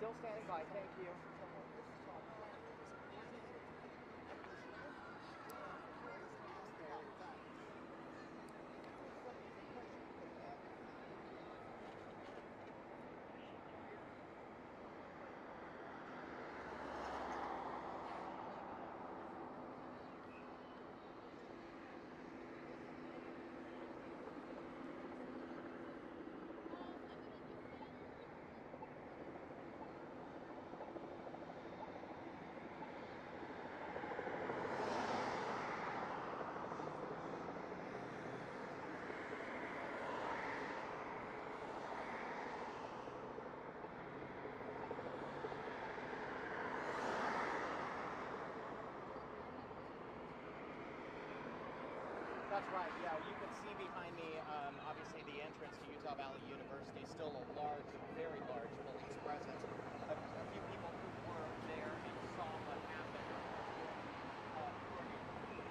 Still standing by. Thank you. That's right, yeah. You can see behind me, obviously, the entrance to Utah Valley University is still a large, very large police presence. A few people who were there and saw what happened. What did you see?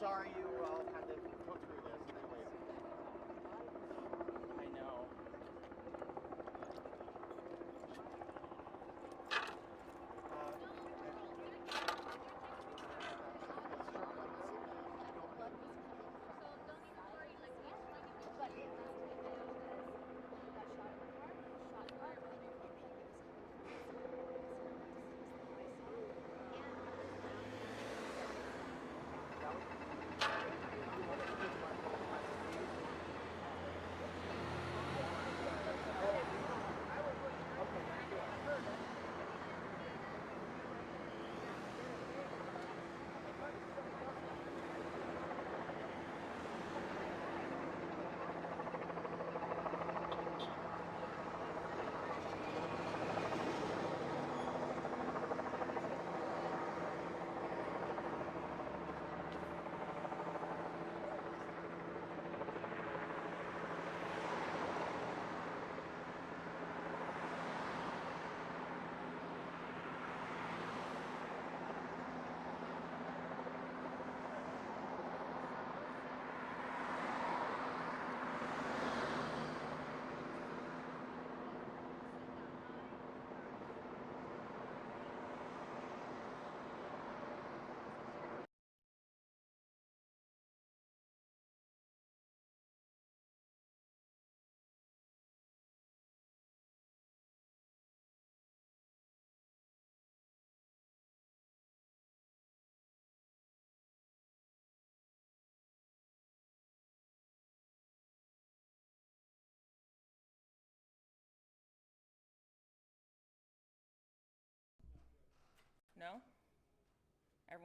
Sorry you all had to go through this. Anyways. I know.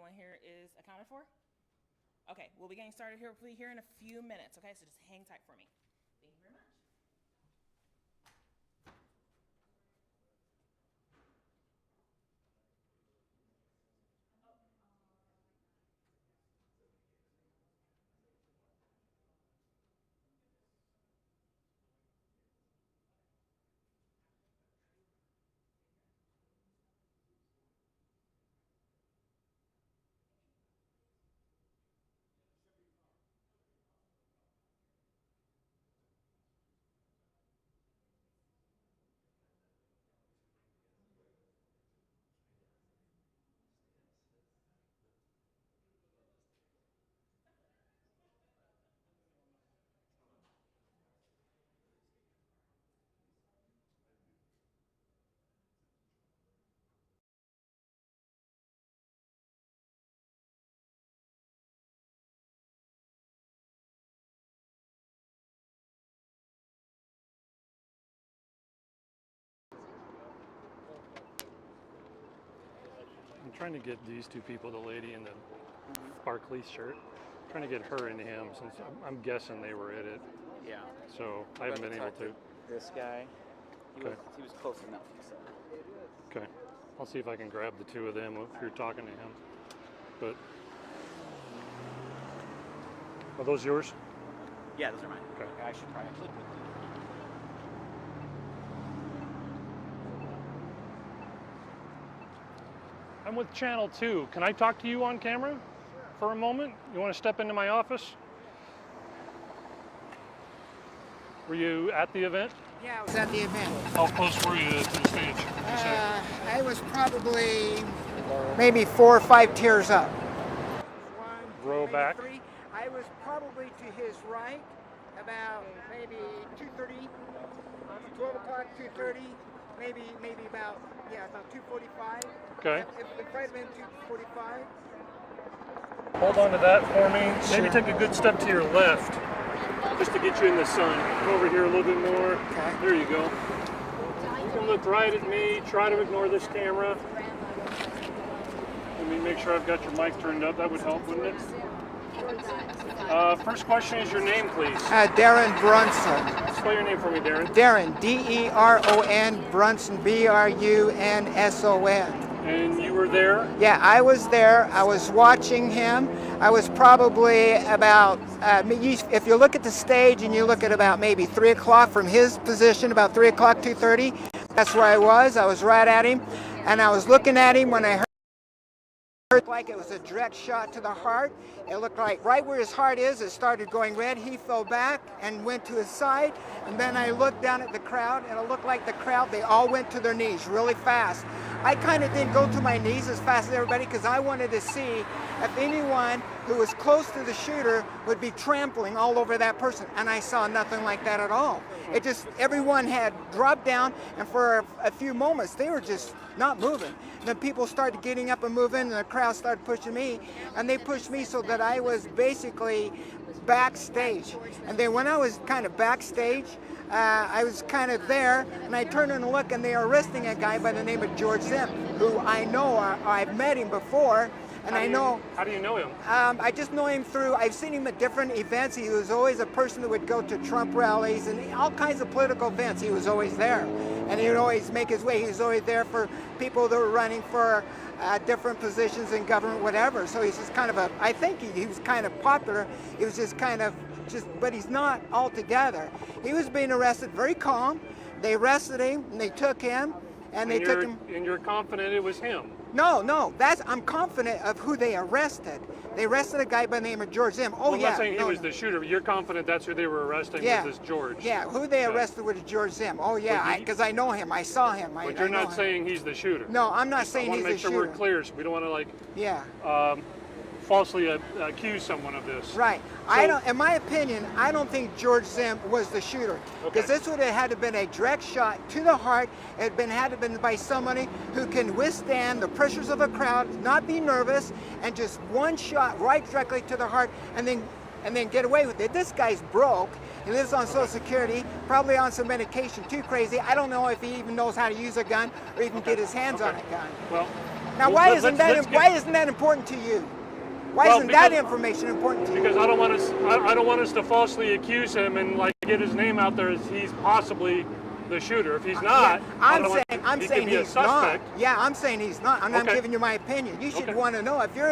everyone here is accounted for? Okay, we'll be getting started here in a few minutes, okay? So just hang tight for me. Thank you very much. I'm trying to get these two people, the lady in the sparkly shirt, trying to get her and him, since I'm guessing they were at it. Yeah. So I haven't been able to. This guy, he was close enough, he said. Okay. I'll see if I can grab the two of them if you're talking to him. But are those yours? Yeah, those are mine. Okay. I should probably actually put them. I'm with Channel 2. Can I talk to you on camera for a moment? You want to step into my office? Were you at the event? Yeah, I was at the event. How close were you to the stage? I was probably maybe 4 or 5 tiers up. Row maybe back? 3. I was probably to his right, about maybe 2:30, 12 o'clock, 2:30, maybe about 2:45. Okay. If I'd been 2:45. Hold on to that for me. Maybe Sure. take a good step to your left, just to get you in the sun. Come over here a little bit more. Okay. There you go. You can look right at me. Try to ignore this camera. Let me make sure I've got your mic turned up. That would help, wouldn't it? First question is your name, please. Darren Brunson. Spell your name for me, Darren. Darren, D-E-R-O-N, Brunson, B-R-U-N-S-O-N. And you were there? Yeah, I was there. I was watching him. I was probably about, if you look at the stage and you look at about maybe 3 o'clock from his position, about 3 o'clock, 2:30, that's where I was. I was right at him. And I was looking at him when I heard like it was a direct shot to the heart. It looked like right where his heart is, it started going red. He fell back and went to his side. And then I looked down at the crowd, and it looked like the crowd, they all went to their knees really fast. I kind of didn't go to my knees as fast as everybody because I wanted to see if anyone who was close to the shooter would be trampling all over that person. And I saw nothing like that at all. It just, everyone had dropped down, and for a few moments, they were just not moving. And then people started getting up and moving, and the crowd started pushing me, and they pushed me so that I was basically backstage. And then when I was kind of backstage, I was kind of there, and I turned and looked, and they were arresting a guy by the name of George Zimp, who I know, I've met him before, and I know. How do you know him? I just know him through, I've seen him at different events. He was always a person that would go to Trump rallies and all kinds of political events. He was always there, and he would always make his way. He was always there for people that were running for different positions in government, whatever. So he's just kind of I think he was kind of popular. He was just kind of, but he's not altogether. He was being arrested, very calm. They arrested him, and they took him, and they took him. And you're confident it was him? No, I'm confident of who they arrested. They arrested a guy by the name of George Zimp. Oh, well, yeah. I'm not saying he was the shooter, but you're confident that's who they were arresting, was this George? Yeah, who they arrested was George Zimp. Oh, yeah, because I know him. I saw him. But you're not saying he's the shooter? No, I'm not saying he's the shooter. I want to make sure we're clear, so we don't want to, falsely accuse someone of this. Right. So, in my opinion, I don't think George Zimp was the shooter. Because this would have had to have been a direct shot to the heart. It had to have been by somebody who can withstand the pressures of a crowd, not be nervous, and just one shot right directly to the heart, and then get away with it. This guy's broke. He lives on Social Security, probably on some medication, too crazy. I don't know if he even knows how to use a gun or even get his hands on a gun. Well, Now, Well, why let's- isn't let's why get- isn't that important to you? Why Well, isn't that because- information important to you? Because I don't want us. I don't want us to falsely accuse him and like get his name out there as he's possibly the shooter. If he's not, I'm I don't saying want, he saying could be a he's not. suspect. Yeah, I'm saying he's not, and I'm Okay. giving you my opinion. You should Okay. want to know. If you're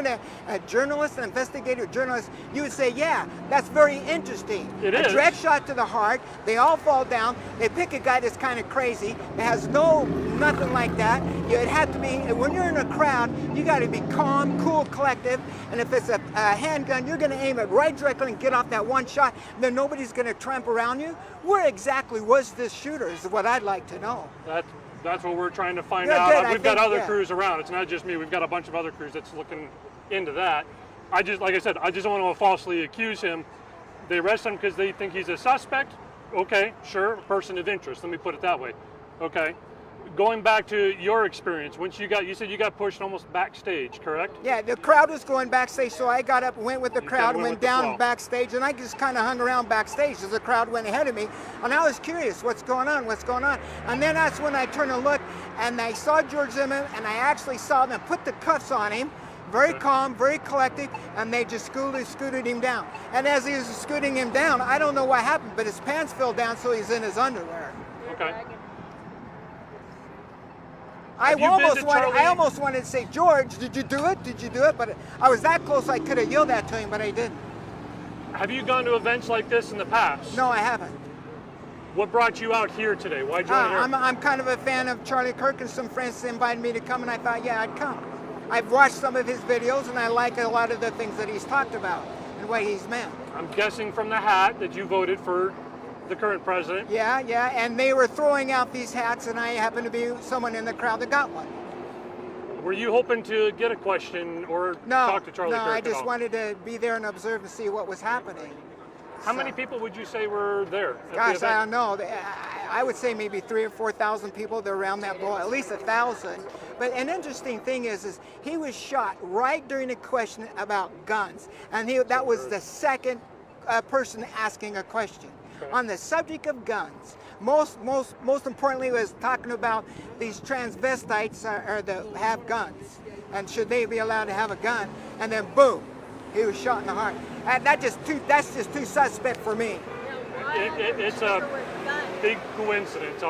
a journalist, an investigative journalist, you would say, yeah, that's very interesting. It a is. direct shot to the heart. They all fall down. They pick a guy that's kind of crazy. That has nothing like that. It had to be when you're in a crowd. You got to be calm, cool, collective. And if it's a handgun, you're going to aim it right directly and get off that one shot. Then nobody's going to tramp around you. Where exactly was this shooter? Is what I'd like to know. That's what we're trying to find Yeah, out. good, I We've got think, other yeah. crews around. It's not just me. We've got a bunch of other crews that's looking into that. Like I said, I just don't want to falsely accuse him. They arrest him because they think he's a suspect. Okay, sure, person of interest. Let me put it that way. Okay. Going back to your experience, once you said you got pushed almost backstage, correct? Yeah, the crowd was going backstage, so I got up, went with the You crowd, kinda went went with the down flow. backstage, and I just kind of hung around backstage as the crowd went ahead of me. And I was curious, what's going on? And then that's when I turned and looked, and I saw George Zimmerman, and I actually saw them put the cuffs on him, very calm, very collected, and they just scooted him down. And as he was scooting him down, I don't know what happened, but his pants fell down, so he's in his underwear. Okay. I Have you been to I Charlie- almost wanted to say, George, did you do it? Did you do it? But I was that close, I could have yelled that to him, but I didn't. Have you gone to events like this in the past? No, I haven't. What brought you out here today? Why'd you want to hear? I'm kind of a fan of Charlie Kirk, and some friends invited me to come, and I thought, yeah, I'd come. I've watched some of his videos, and I like a lot of the things that he's talked about and what he's meant. I'm guessing from the hat that you voted for the current president. Yeah, and they were throwing out these hats, and I happened to be someone in the crowd that got one. Were you hoping to get a question or No, talk to Charlie no, Kirk I at just all? wanted to be there and observe and see what was happening. How many people would you say were there? at the Gosh, event? I don't know. I would say maybe 3,000 or 4,000 people. They're around that blow, at least 1,000. But an interesting thing is he was shot right during a question about guns, and that was the second person asking a question on the subject of guns. Most importantly, was talking about these transvestites that have guns, and should they be allowed to have a gun? And then boom, he was shot in the heart. And that's just too suspect for me. It's a big coincidence,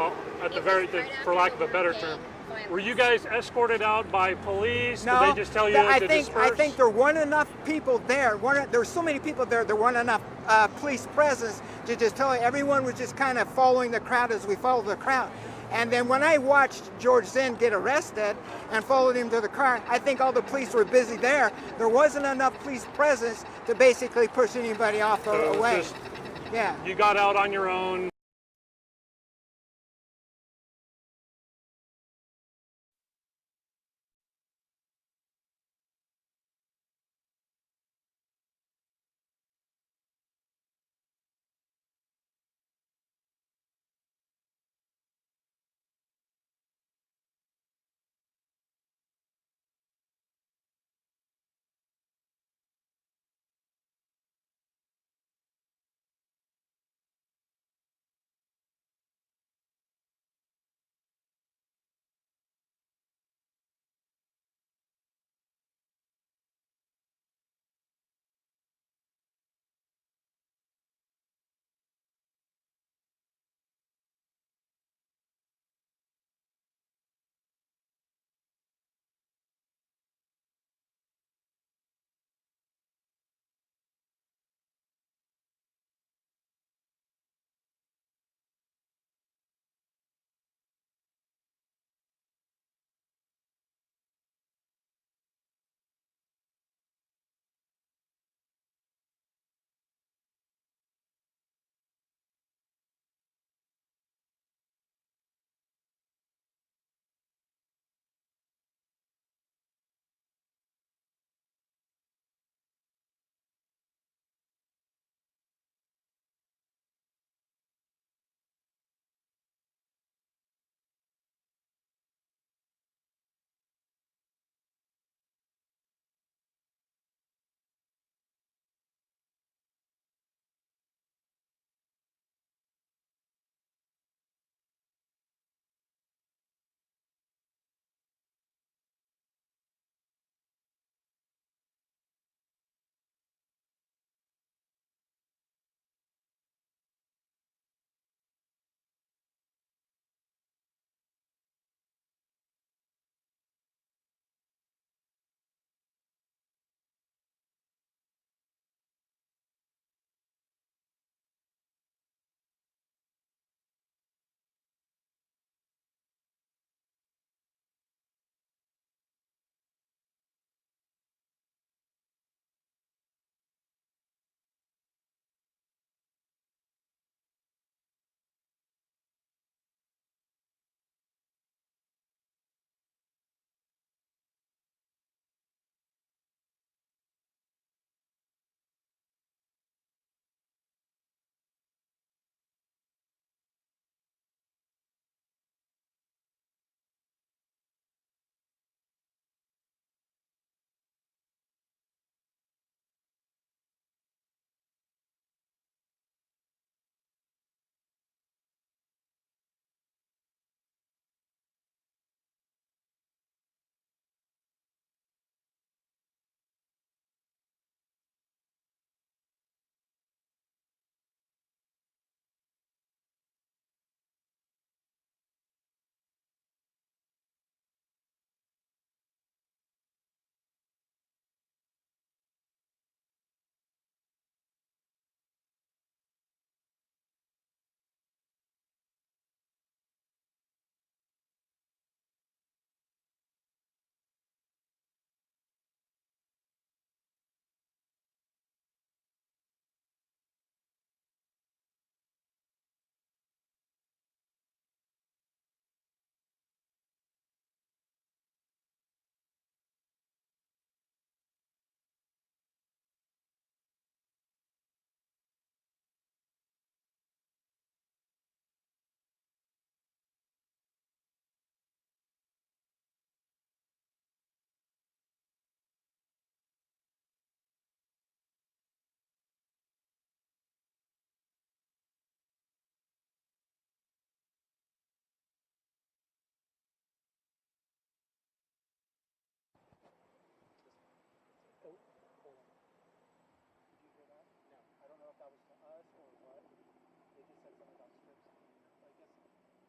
for lack of a better term. Were you guys escorted out by police? No, Did they just tell you I to think disperse? there weren't enough people there. There were so many people there. There weren't enough police presence to just tell you. Everyone was just kind of following the crowd as we followed the crowd. And then when I watched George Zinn get arrested and followed him to the car, I think all the police were busy there. There wasn't enough police presence to basically push anybody off or away. Yeah. You got out on your own.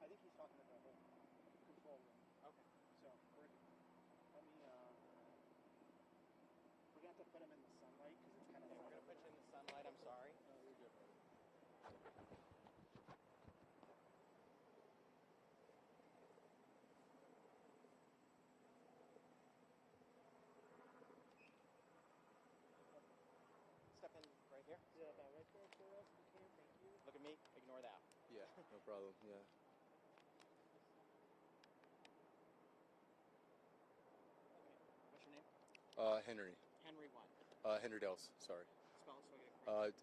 I think he's talking about the whole control room. Okay. So we're gonna have to put him in the sunlight because it's kind of. Okay, we're gonna put you in the sunlight. I'm sorry. No, you're good. Step in right here. Yeah, about right there for us. If you can, thank you. Look at me. Ignore that. Yeah, no problem. Yeah. Okay. What's your name? Henry. Henry what? Henry Dells. Sorry. Spell it so I get it correct.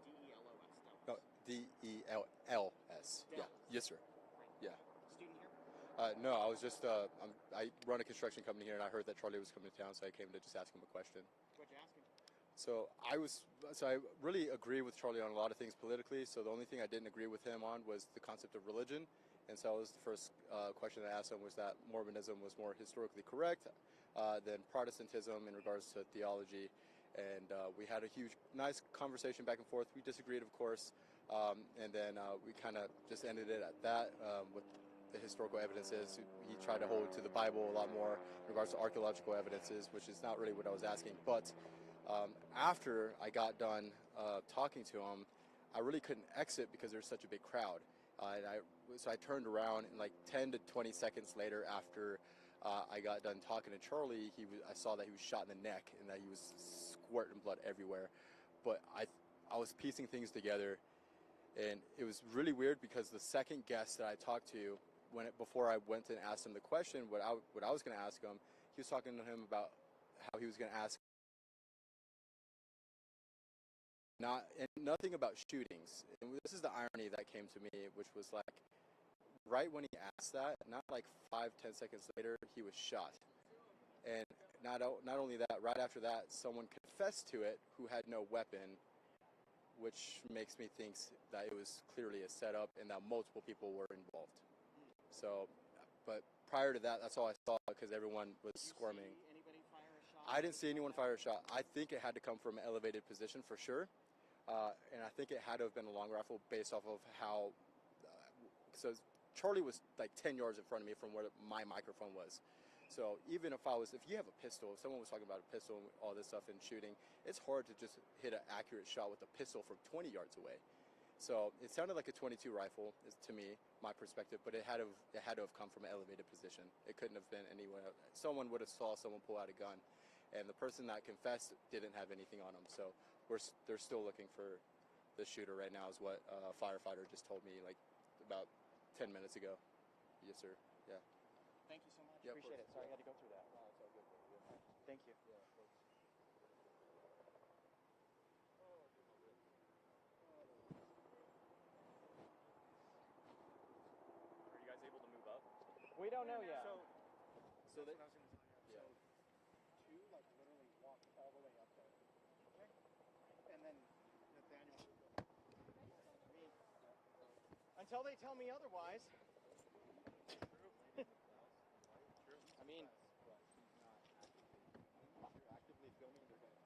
HenryDells. Dells. No, DELLS. Yeah. Dells. Yes, sir. Great. Yeah. Student here? No, I was just I run a construction company here, and I heard that Charlie was coming to town, so I came to just ask him a question. What'd you ask him? So I really agree with Charlie on a lot of things politically. So the only thing I didn't agree with him on was the concept of religion. And so that was the first question I asked him, was that Mormonism was more historically correct than Protestantism in regards to theology. And we had a nice conversation back and forth. We disagreed, of course, and then we kind of just ended it at that. With the historical evidences, he tried to hold to the Bible a lot more in regards to archaeological evidences, which is not really what I was asking. But after I got done talking to him, I really couldn't exit because there's such a big crowd. So I turned around, and like 10 to 20 seconds later, after I got done talking to Charlie, I saw that he was shot in the neck and that he was squirting blood everywhere. But I was piecing things together, and it was really weird because the second guest that I talked to, before I went and asked him the question, what I was going to ask him, he was talking to him about how he was going to ask. Nothing about shootings. And this is the irony that came to me, which was like, right when he asked that, not like 5-10 seconds later, he was shot. And not only that, right after that, someone confessed to it who had no weapon, which makes me think that it was clearly a setup and that multiple people were involved. So, but prior to that, that's all I saw because everyone was squirming. See anybody fire a shot? I didn't see anyone fire a shot. I think it had to come from an elevated position for sure. And I think it had to have been a long rifle based off of how. So Charlie was like 10 yards in front of me from where my microphone was. So even if you have a pistol, if someone was talking about a pistol and all this stuff and shooting, it's hard to just hit an accurate shot with a pistol from 20 yards away. So it sounded like a .22 rifle to me, my perspective, but it had to have come from an elevated position. It couldn't have been anyone. Someone would have saw someone pull out a gun, and the person that confessed didn't have anything on them. So they're still looking for the shooter right now, is what a firefighter just told me like about 10 minutes ago. Yes, sir. Yeah. Thank you so much. Yeah, of Appreciate it. course. Sorry I had to go through that. No, it's all good. Thank you. Yeah, of course. Are you guys able to move up? We don't know yet. So That's that, what I was going to say. yeah. So two like literally walk all the way up there. Okay. And then Nathaniel. Until they tell me otherwise. I mean, actively filming, they're going to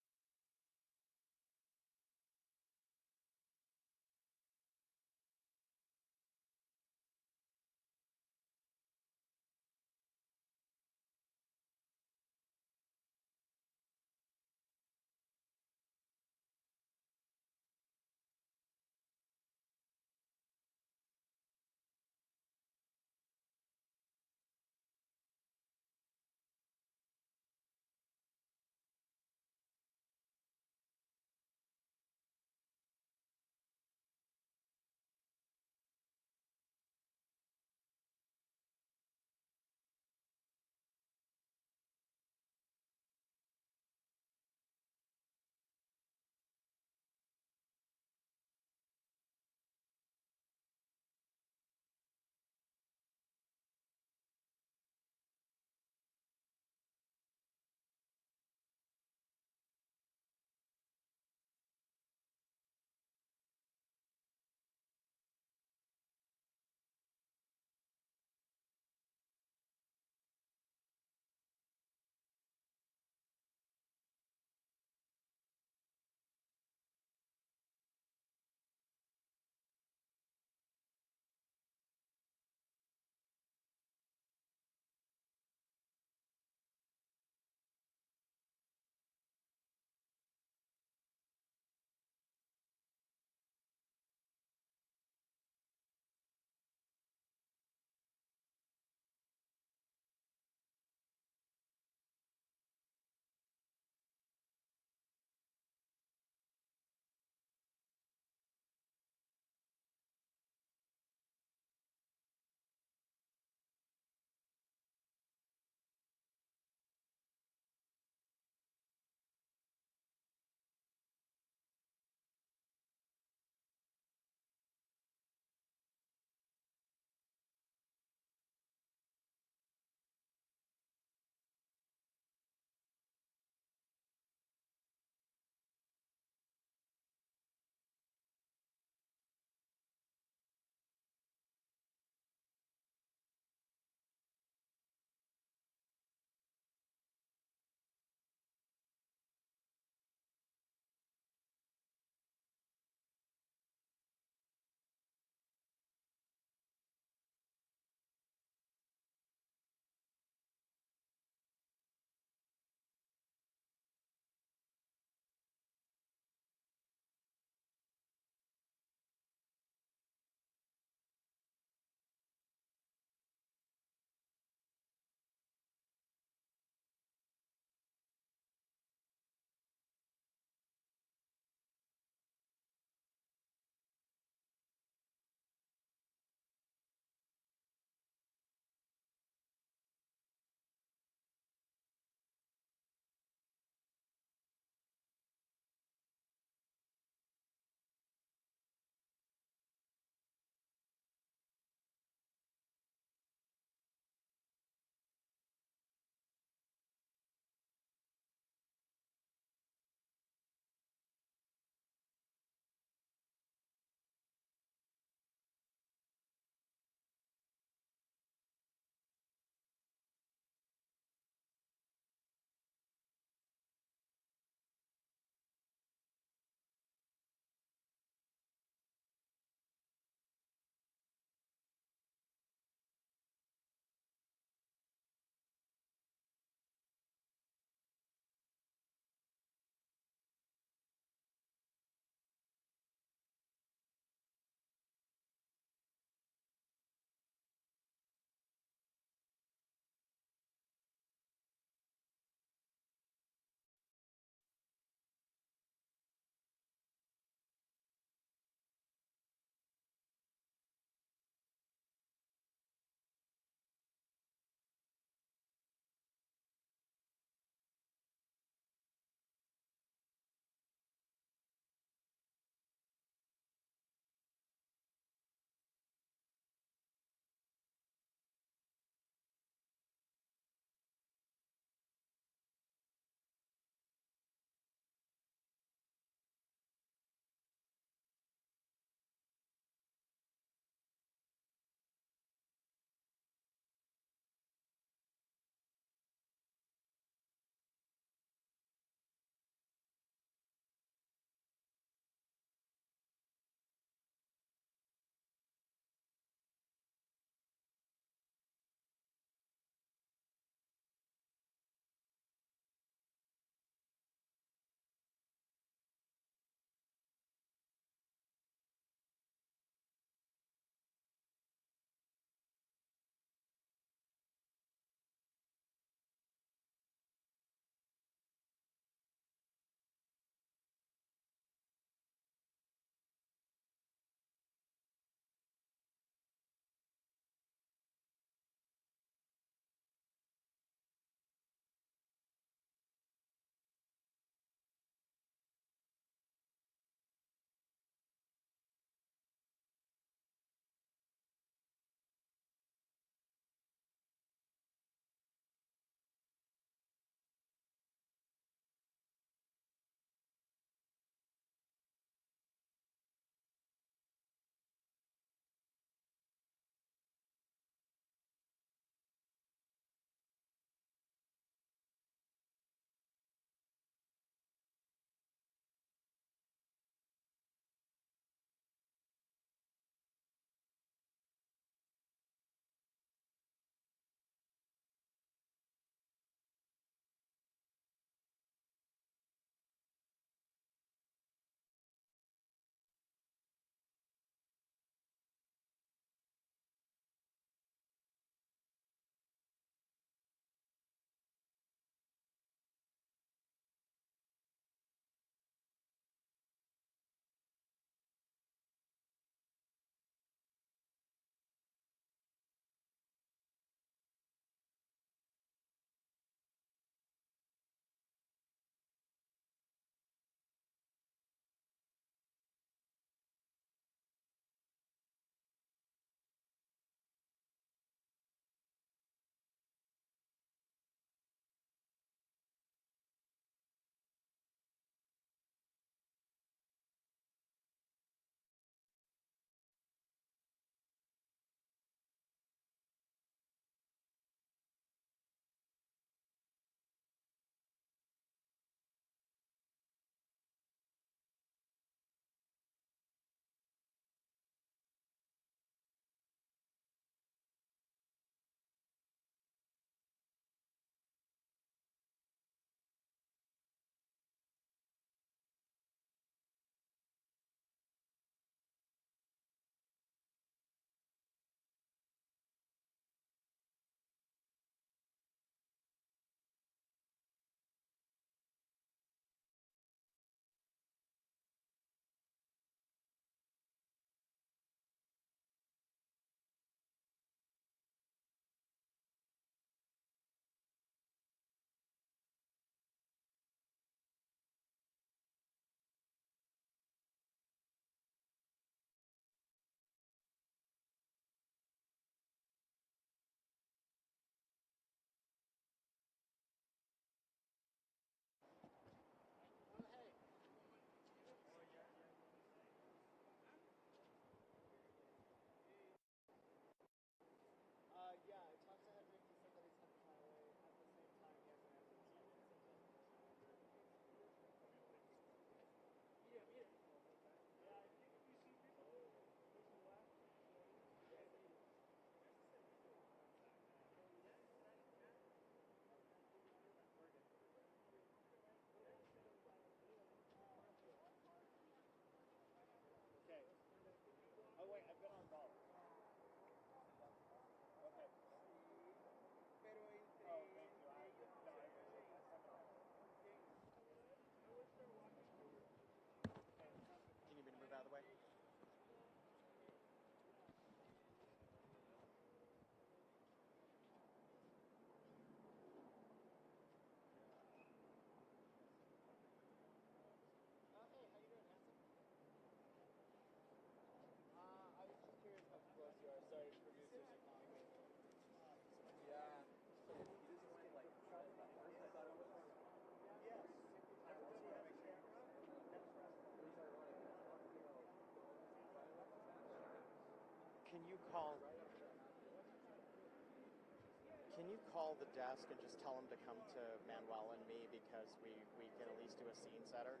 call the desk and just tell them to come to Manuel and me because we can at least do a scene setter?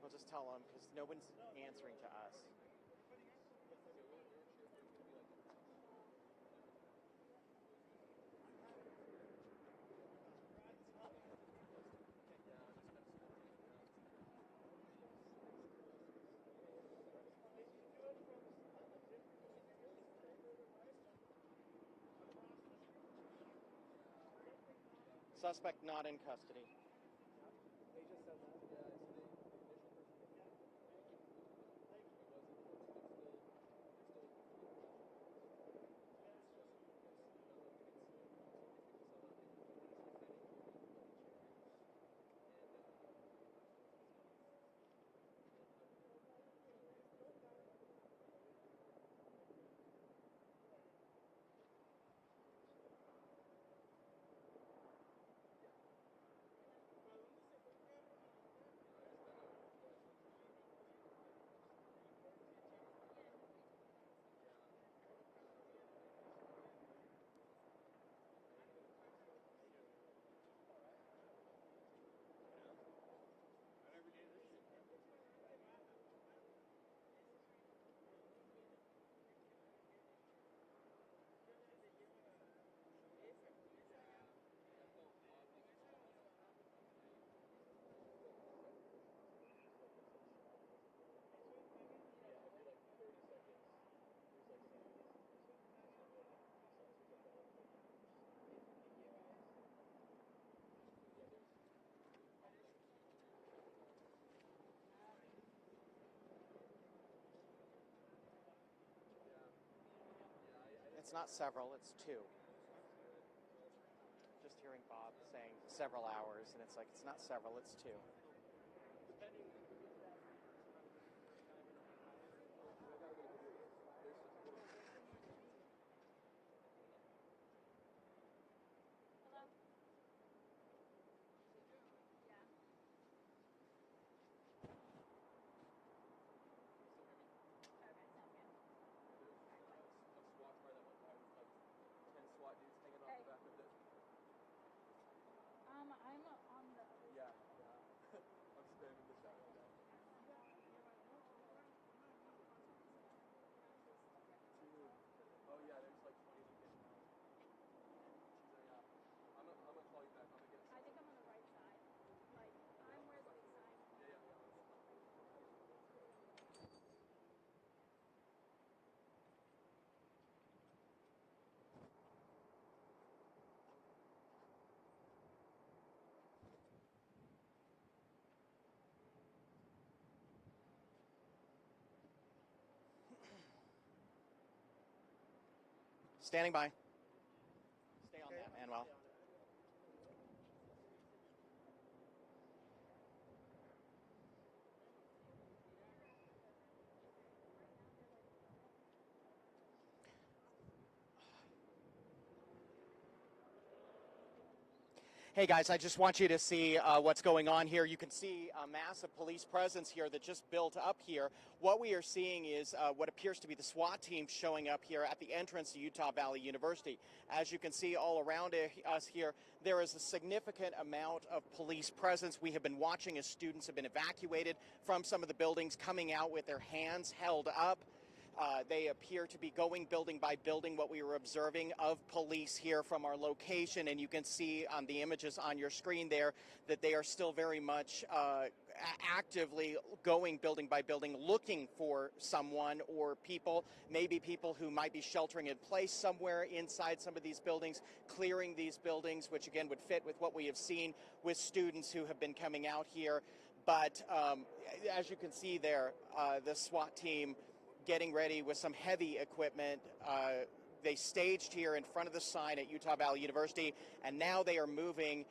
We'll just tell them because no one's answering to us. Suspect not in custody. It's not several, it's two. Just hearing Bob saying several hours, and it's like, it's not several, it's two. I'm on the other Yeah, I'm spamming the chat right now. Oh yeah, there's like 20 kids now. So yeah, I'm gonna call you back. I'm gonna get. I think I'm on the right side. Like, I'm where the big sign is. Yeah. Standing by. Stay on that, Manuel. Hey guys, I just want you to see what's going on here. You can see a massive police presence here that just built up here. What we are seeing is what appears to be the SWAT team showing up here at the entrance to Utah Valley University. As you can see all around us here, there is a significant amount of police presence. We have been watching as students have been evacuated from some of the buildings, coming out with their hands held up. They appear to be going building by building, what we were observing of police here from our location, and you can see on the images on your screen there that they are still very much actively going building by building, looking for someone or people, maybe people who might be sheltering in place somewhere inside some of these buildings, clearing these buildings, which again would fit with what we have seen with students who have been coming out here. But as you can see there, the SWAT team getting ready with some heavy equipment. They staged here in front of the sign at Utah Valley University, and now they are moving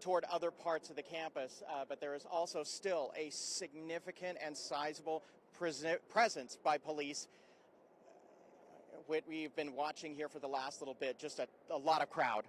toward other parts of the campus. But there is also still a significant and sizable presence by police. What we've been watching here for the last little bit, just a lot of crowd.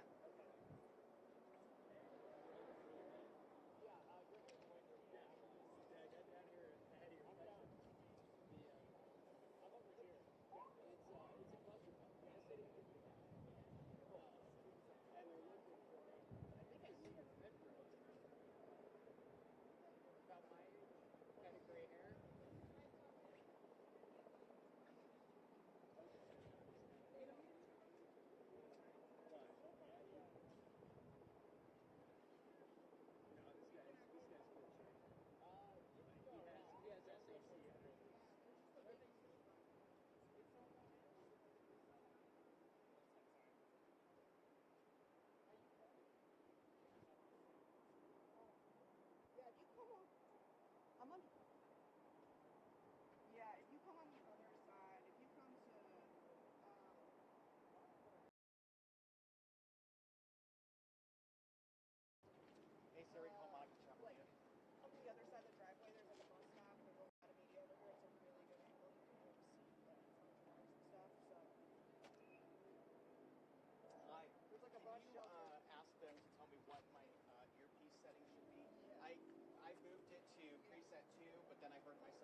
then I hurt myself.